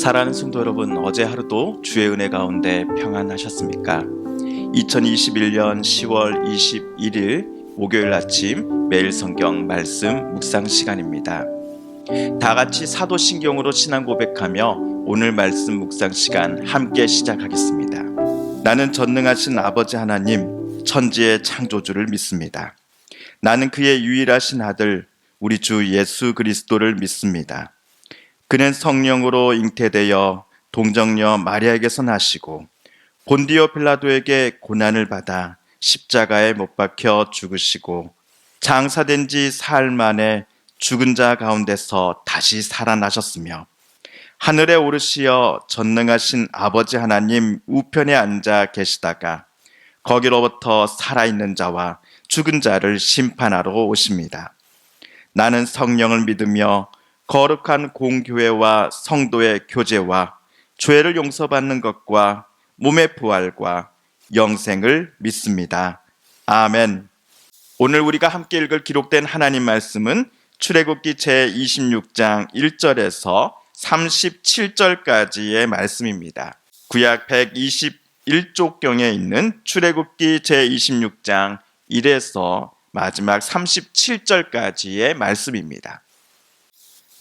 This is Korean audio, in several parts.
사랑하는 성도 여러분, 어제 하루도 주의 은혜 가운데 평안하셨습니까? 2021년 10월 21일 목요일 아침 매일 성경 말씀 묵상 시간입니다. 다 같이 사도신경으로 신앙 고백하며 오늘 말씀 묵상 시간 함께 시작하겠습니다. 나는 전능하신 아버지 하나님, 천지의 창조주를 믿습니다. 나는 그의 유일하신 아들, 우리 주 예수 그리스도를 믿습니다. 그는 성령으로 잉태되어 동정녀 마리아에게서 나시고 본디오 빌라도에게 고난을 받아 십자가에 못 박혀 죽으시고 장사된 지 사흘 만에 죽은 자 가운데서 다시 살아나셨으며 하늘에 오르시어 전능하신 아버지 하나님 우편에 앉아 계시다가 거기로부터 살아있는 자와 죽은 자를 심판하러 오십니다. 나는 성령을 믿으며 거룩한 공교회와 성도의 교제와 죄를 용서받는 것과 몸의 부활과 영생을 믿습니다. 아멘. 오늘 우리가 함께 읽을 기록된 하나님 말씀은 출애굽기 제26장 1절에서 37절까지의 말씀입니다. 구약 121쪽경에 있는 출애굽기 제26장 1에서 마지막 37절까지의 말씀입니다.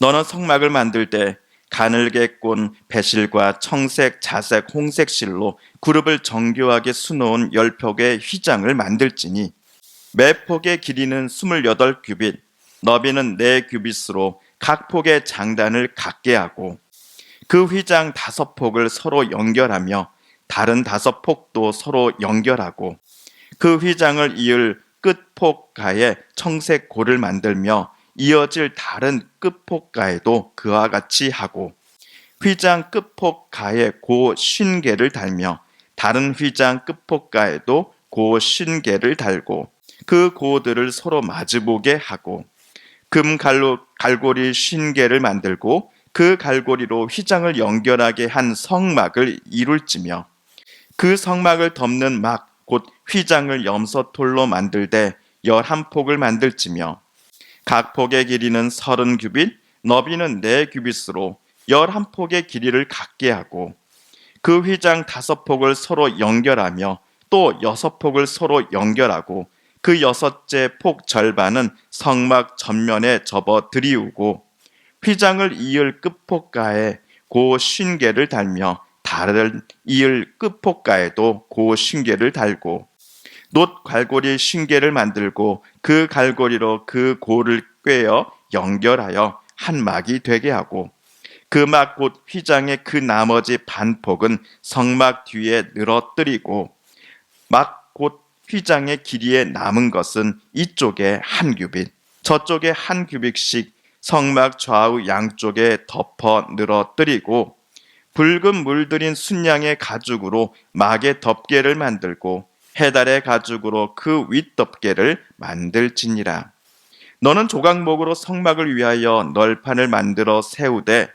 너는 성막을 만들 때 가늘게 꼰 배실과 청색, 자색, 홍색 실로 그룹을 정교하게 수놓은 10폭의 휘장을 만들지니 매 폭의 길이는 28규빗, 너비는 4규빗으로 각 폭의 장단을 같게 하고 그 휘장 5폭을 서로 연결하며 다른 5폭도 서로 연결하고 그 휘장을 이을 끝폭가에 청색 고를 만들며 이어질 다른 끝폭가에도 그와 같이 하고 휘장 끝폭가에 고 50개를 달며 다른 휘장 끝폭가에도 고 50개를 달고 그 고들을 서로 마주보게 하고 금 갈고리 50개를 만들고 그 갈고리로 휘장을 연결하게 한 성막을 이룰지며 그 성막을 덮는 막 곧 휘장을 염소톨로 만들되 11폭을 만들지며 각 폭의 길이는 30규빗, 너비는 4규빗으로 11폭의 길이를 같게 하고 그 휘장 5폭을 서로 연결하며 또 6폭을 서로 연결하고 그 6째 폭 절반은 성막 전면에 접어 들이우고 휘장을 이을 끝폭가에 고 50개를 달며 다른 이을 끝폭가에도 고 50개를 달고 놋 갈고리 50개를 만들고 그 갈고리로 그 고를 꿰어 연결하여 한 막이 되게 하고 그 막 곧 휘장의 그 나머지 반폭은 성막 뒤에 늘어뜨리고 막 곧 휘장의 길이에 남은 것은 이쪽에 1규빗 저쪽에 1규빗씩 성막 좌우 양쪽에 덮어 늘어뜨리고 붉은 물들인 순양의 가죽으로 막의 덮개를 만들고 해달의 가죽으로 그 윗덮개를 만들지니라. 너는 조각목으로 성막을 위하여 널판을 만들어 세우되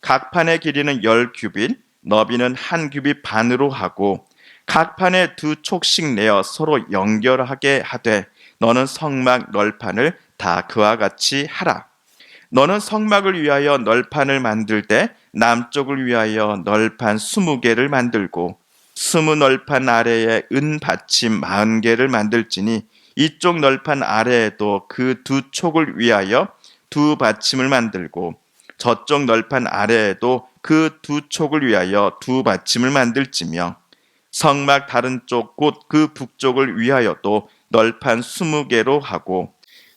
각 판의 길이는 10규빗, 너비는 1규빗 반으로 하고 각 판에 2촉씩 내어 서로 연결하게 하되 너는 성막 널판을 다 그와 같이 하라. 너는 성막을 위하여 널판을 만들 때 남쪽을 위하여 널판 20개를 만들고 20널판 아래에 은 받침 40개를 만들지니 이쪽 널판 아래에도 그 2촉을 위하여 2 받침을 만들고 저쪽 널판 아래에도 그 2촉을 위하여 2 받침을 만들지며 성막 다른 쪽 곧 그 북쪽을 위하여도 널판 20개로 하고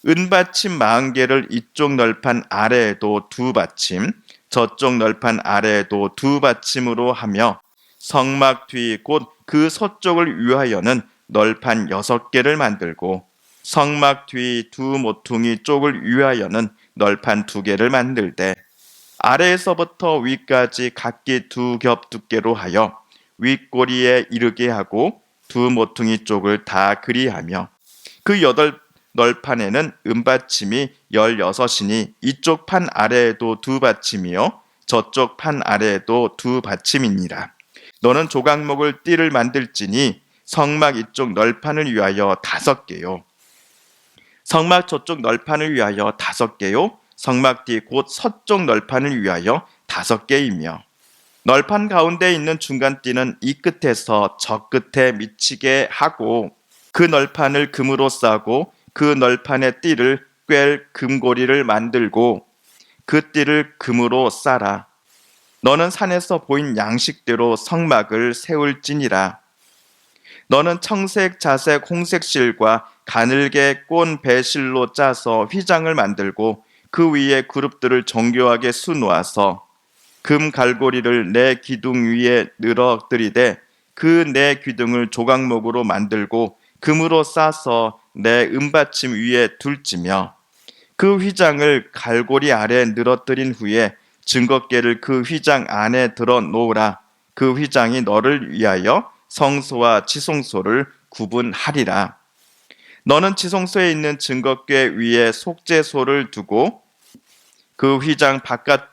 은받침 40개를 이쪽 널판 아래에도 2 받침, 저쪽 널판 아래에도 2 받침으로 하며 성막 뒤 곧 그 서쪽을 위하여는 널판 6개를 만들고 성막 뒤 2 모퉁이 쪽을 위하여는 널판 2개를 만들되 아래에서부터 위까지 각기 2겹 두께로 하여 윗꼬리에 이르게 하고 2 모퉁이 쪽을 다 그리하며 그 8널판에는 은받침이 16이니 이쪽 판 아래에도 2 받침이요 저쪽 판 아래에도 2 받침이니라. 너는 조각목을 띠를 만들지니 성막 이쪽 널판을 위하여 5개요 성막 저쪽 널판을 위하여 5개요 성막 뒤 곧 서쪽 널판을 위하여 5개이며 널판 가운데 있는 중간띠는 이 끝에서 저 끝에 미치게 하고 그 널판을 금으로 싸고 그 널판의 띠를 꿰 금고리를 만들고 그 띠를 금으로 싸라. 너는 산에서 보인 양식대로 성막을 세울지니라. 너는 청색, 자색, 홍색 실과 가늘게 꼰 배실로 짜서 휘장을 만들고 그 위에 그룹들을 정교하게 수놓아서 금 갈고리를 내 기둥 위에 늘어뜨리되 그 내 기둥을 조각목으로 만들고 금으로 싸서 내 은받침 위에 둘지며 그 휘장을 갈고리 아래 늘어뜨린 후에 증거궤를 그 휘장 안에 들어 놓으라. 그 휘장이 너를 위하여 성소와 지성소를 구분하리라. 너는 지성소에 있는 증거궤 위에 속죄소를 두고 그 휘장 바깥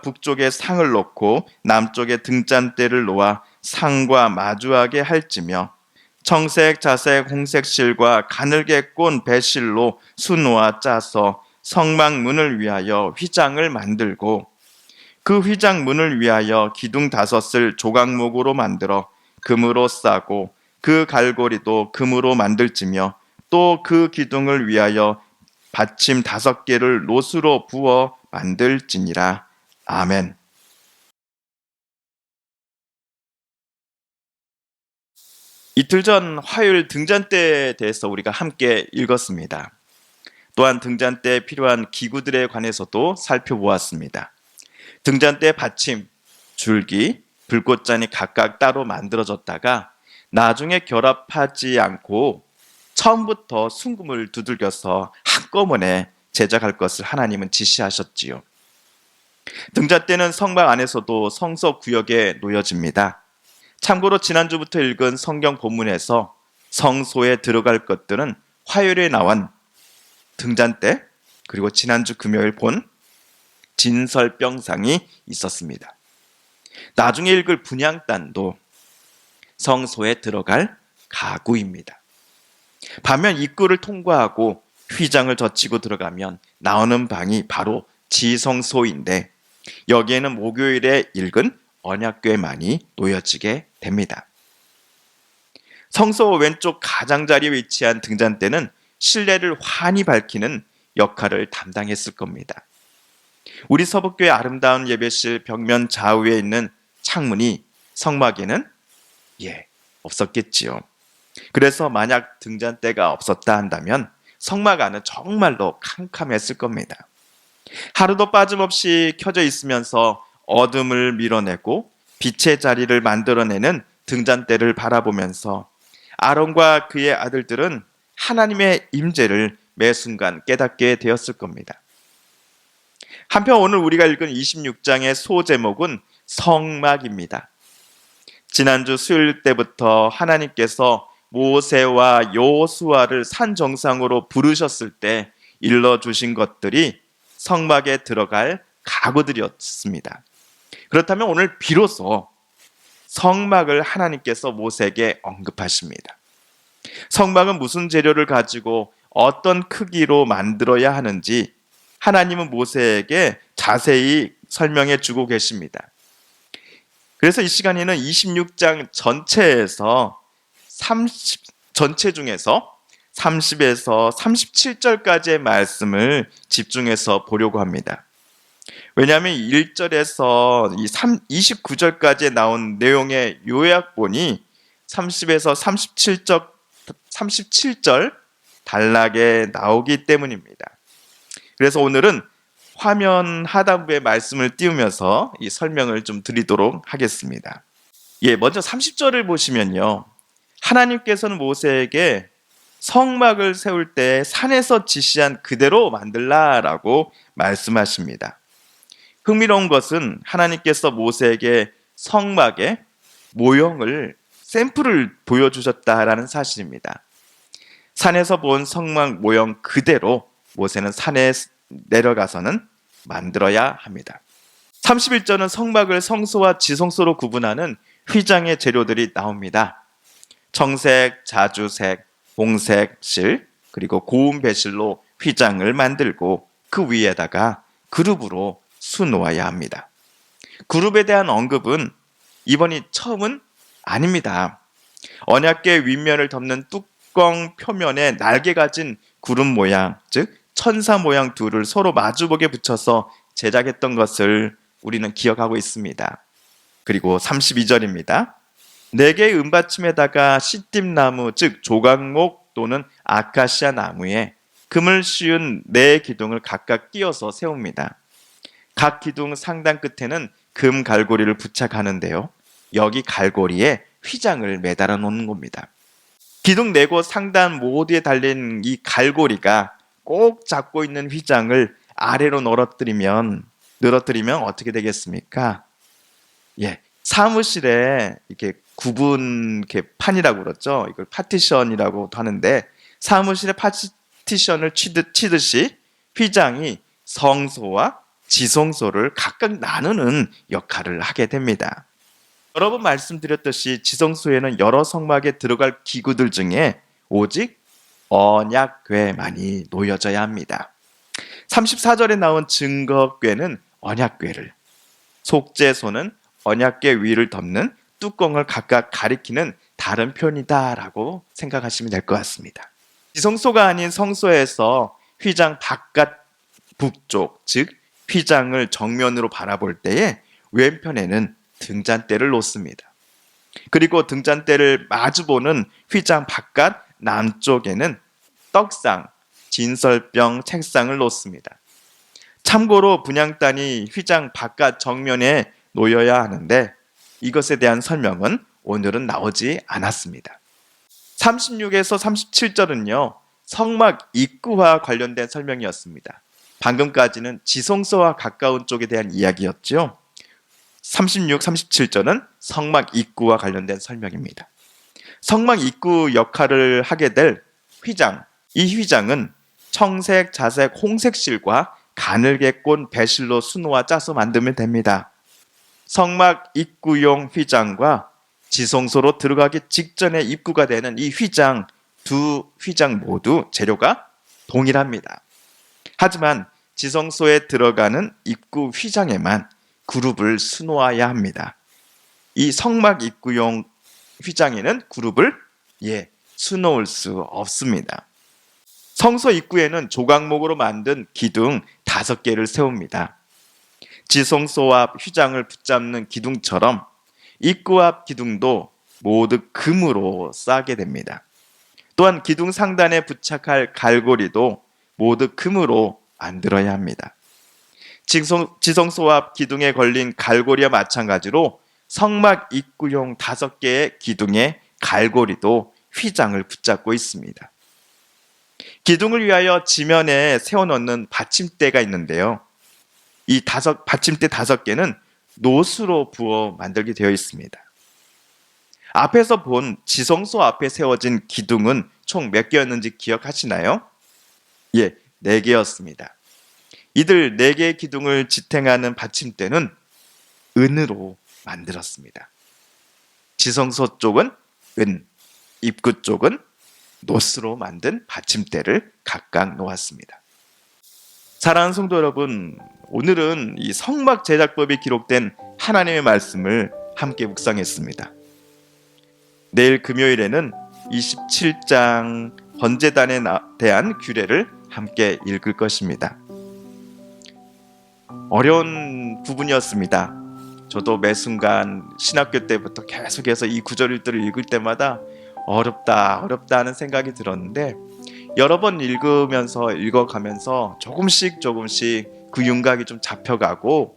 북쪽에 상을 놓고 남쪽에 등잔대를 놓아 상과 마주하게 할지며 청색, 자색, 홍색 실과 가늘게 꼰 배실로 수놓아 짜서 성막 문을 위하여 휘장을 만들고 그 휘장 문을 위하여 기둥 5을 조각목으로 만들어 금으로 싸고 그 갈고리도 금으로 만들지며 또 그 기둥을 위하여 받침 5개를 노수로 부어 만들지니라. 아멘. 이틀 전 화요일 등잔대에 대해서 우리가 함께 읽었습니다. 또한 등잔대에 필요한 기구들에 관해서도 살펴보았습니다. 등잔대 받침, 줄기, 불꽃잔이 각각 따로 만들어졌다가 나중에 결합하지 않고 처음부터 순금을 두들겨서 한꺼번에 제작할 것을 하나님은 지시하셨지요. 등잔대는 성막 안에서도 성서 구역에 놓여집니다. 참고로 지난주부터 읽은 성경 본문에서 성소에 들어갈 것들은 화요일에 나온 등잔대 그리고 지난주 금요일 본 진설병상이 있었습니다. 나중에 읽을 분향단도 성소에 들어갈 가구입니다. 반면 입구를 통과하고 휘장을 젖히고 들어가면 나오는 방이 바로 지성소인데 여기에는 목요일에 읽은 언약궤만이 놓여지게 됩니다. 성소 왼쪽 가장자리에 위치한 등잔대는 실내를 환히 밝히는 역할을 담당했을 겁니다. 우리 서북교회 아름다운 예배실 벽면 좌우에 있는 창문이 성막에는 없었겠지요. 그래서 만약 등잔대가 없었다 한다면 성막 안은 정말로 캄캄했을 겁니다. 하루도 빠짐없이 켜져 있으면서 어둠을 밀어내고 빛의 자리를 만들어내는 등잔대를 바라보면서 아론과 그의 아들들은 하나님의 임재를 매 순간 깨닫게 되었을 겁니다. 한편 오늘 우리가 읽은 26장의 소제목은 성막입니다. 지난주 수요일 때부터 하나님께서 모세와 여호수아를 산 정상으로 부르셨을 때 일러주신 것들이 성막에 들어갈 가구들이었습니다. 그렇다면 오늘 비로소 성막을 하나님께서 모세에게 언급하십니다. 성막은 무슨 재료를 가지고 어떤 크기로 만들어야 하는지 하나님은 모세에게 자세히 설명해 주고 계십니다. 그래서 이 시간에는 26장 전체 중에서 30에서 37절까지의 말씀을 집중해서 보려고 합니다. 왜냐하면 1절에서 29절까지 나온 내용의 요약본이 30에서 37절 단락에 나오기 때문입니다. 그래서 오늘은 화면 하단부에 말씀을 띄우면서 이 설명을 좀 드리도록 하겠습니다. 먼저 30절을 보시면요. 하나님께서는 모세에게 성막을 세울 때 산에서 지시한 그대로 만들라라고 말씀하십니다. 흥미로운 것은 하나님께서 모세에게 성막의 모형을 샘플을 보여주셨다라는 사실입니다. 산에서 본 성막 모형 그대로 모세는 산에 내려가서는 만들어야 합니다. 31절은 성막을 성소와 지성소로 구분하는 휘장의 재료들이 나옵니다. 청색, 자주색, 홍색 실, 그리고 고운 배실로 휘장을 만들고 그 위에다가 그룹으로 수놓아야 합니다. 그룹에 대한 언급은 이번이 처음은 아닙니다. 언약궤 윗면을 덮는 뚜껑 표면에 날개 가진 구름 모양, 즉 천사 모양 둘을 서로 마주보게 붙여서 제작했던 것을 우리는 기억하고 있습니다. 그리고 32절입니다. 4개의 은받침에다가 시띠나무, 즉 조각목 또는 아카시아 나무에 금을 씌운 4 기둥을 각각 끼워서 세웁니다. 각 기둥 상단 끝에는 금 갈고리를 부착하는데요. 여기 갈고리에 휘장을 매달아 놓는 겁니다. 기둥 4곳 상단 모두에 달린 이 갈고리가 꼭 잡고 있는 휘장을 아래로 늘어뜨리면 어떻게 되겠습니까? 사무실에 이렇게 구분 판이라고 그러죠. 이걸 파티션이라고도 하는데, 사무실에 파티션을 치듯이 휘장이 성소와 지성소를 각각 나누는 역할을 하게 됩니다. 여러 번 말씀드렸듯이 지성소에는 여러 성막에 들어갈 기구들 중에 오직 언약궤만이 놓여져야 합니다. 34절에 나온 증거궤는 언약궤를, 속죄소는 언약궤 위를 덮는 뚜껑을 각각 가리키는 다른 표현이다라고 생각하시면 될 것 같습니다. 지성소가 아닌 성소에서 휘장 바깥 북쪽, 즉 휘장을 정면으로 바라볼 때에 왼편에는 등잔대를 놓습니다. 그리고 등잔대를 마주보는 휘장 바깥 남쪽에는 떡상, 진설병 책상을 놓습니다. 참고로 분향단이 휘장 바깥 정면에 놓여야 하는데 이것에 대한 설명은 오늘은 나오지 않았습니다. 36에서 37절은요, 성막 입구와 관련된 설명이었습니다. 방금까지는 지성소와 가까운 쪽에 대한 이야기였죠. 36, 37절은 성막 입구와 관련된 설명입니다. 성막 입구 역할을 하게 될 휘장, 이 휘장은 청색, 자색, 홍색 실과 가늘게 꼰 배실로 수놓아 짜서 만들면 됩니다. 성막 입구용 휘장과 지성소로 들어가기 직전에 입구가 되는 이 휘장, 두 휘장 모두 재료가 동일합니다. 하지만 지성소에 들어가는 입구 휘장에만 그룹을 수놓아야 합니다. 이 성막 입구용 휘장에는 그룹을 수놓을 수 없습니다. 성소 입구에는 조각목으로 만든 기둥 5개를 세웁니다. 지성소 앞 휘장을 붙잡는 기둥처럼 입구 앞 기둥도 모두 금으로 싸게 됩니다. 또한 기둥 상단에 부착할 갈고리도 모두 금으로 만들어야 합니다. 지성소 앞 기둥에 걸린 갈고리와 마찬가지로 성막 입구용 5개의 기둥의 갈고리도 휘장을 붙잡고 있습니다. 기둥을 위하여 지면에 세워놓는 받침대가 있는데요. 이 받침대 5개는 노수로 부어 만들게 되어 있습니다. 앞에서 본 지성소 앞에 세워진 기둥은 총 몇 개였는지 기억하시나요? 4개였습니다. 이들 4개의 기둥을 지탱하는 받침대는 은으로 만들었습니다. 지성소 쪽은 은, 입구 쪽은 노스로 만든 받침대를 각각 놓았습니다. 사랑하는 성도 여러분, 오늘은 이 성막 제작법이 기록된 하나님의 말씀을 함께 묵상했습니다. 내일 금요일에는 27장 번제단에 대한 규례를 함께 읽을 것입니다. 어려운 부분이었습니다. 저도 매 순간 신학교 때부터 계속해서 이 구절들을 읽을 때마다 어렵다 하는 생각이 들었는데, 여러 번 읽어가면서 조금씩 그 윤곽이 좀 잡혀가고,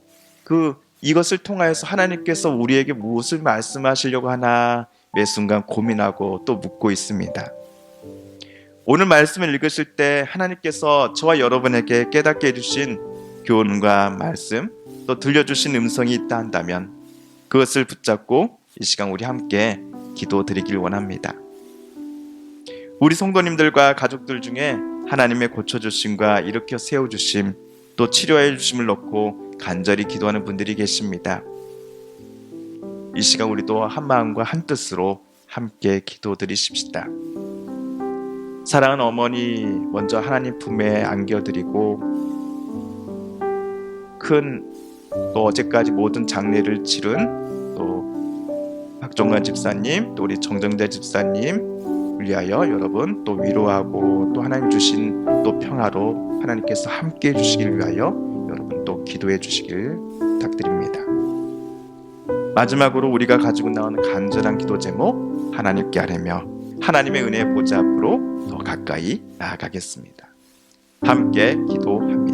이것을 통하여서 하나님께서 우리에게 무엇을 말씀하시려고 하나 매 순간 고민하고 또 묻고 있습니다. 오늘 말씀을 읽으실 때 하나님께서 저와 여러분에게 깨닫게 해주신 교훈과 말씀, 또 들려주신 음성이 있다 한다면 그것을 붙잡고 이 시간 우리 함께 기도드리길 원합니다. 우리 성도님들과 가족들 중에 하나님의 고쳐주심과 일으켜 세워주심, 또 치료해 주심을 놓고 간절히 기도하는 분들이 계십니다. 이 시간 우리도 한 마음과 한 뜻으로 함께 기도드리십시다. 사랑하는 어머니 먼저 하나님 품에 안겨드리고 큰 또 어제까지 모든 장례를 치른 또 박종관 집사님, 또 우리 정정대 집사님 위하여 여러분 또 위로하고 또 하나님 주신 또 평화로 하나님께서 함께 해주시길 위하여 여러분 또 기도해 주시길 부탁드립니다. 마지막으로 우리가 가지고 나오는 간절한 기도 제목 하나님께 아뢰며 하나님의 은혜의 보좌 앞으로 더 가까이 나아가겠습니다. 함께 기도합니다.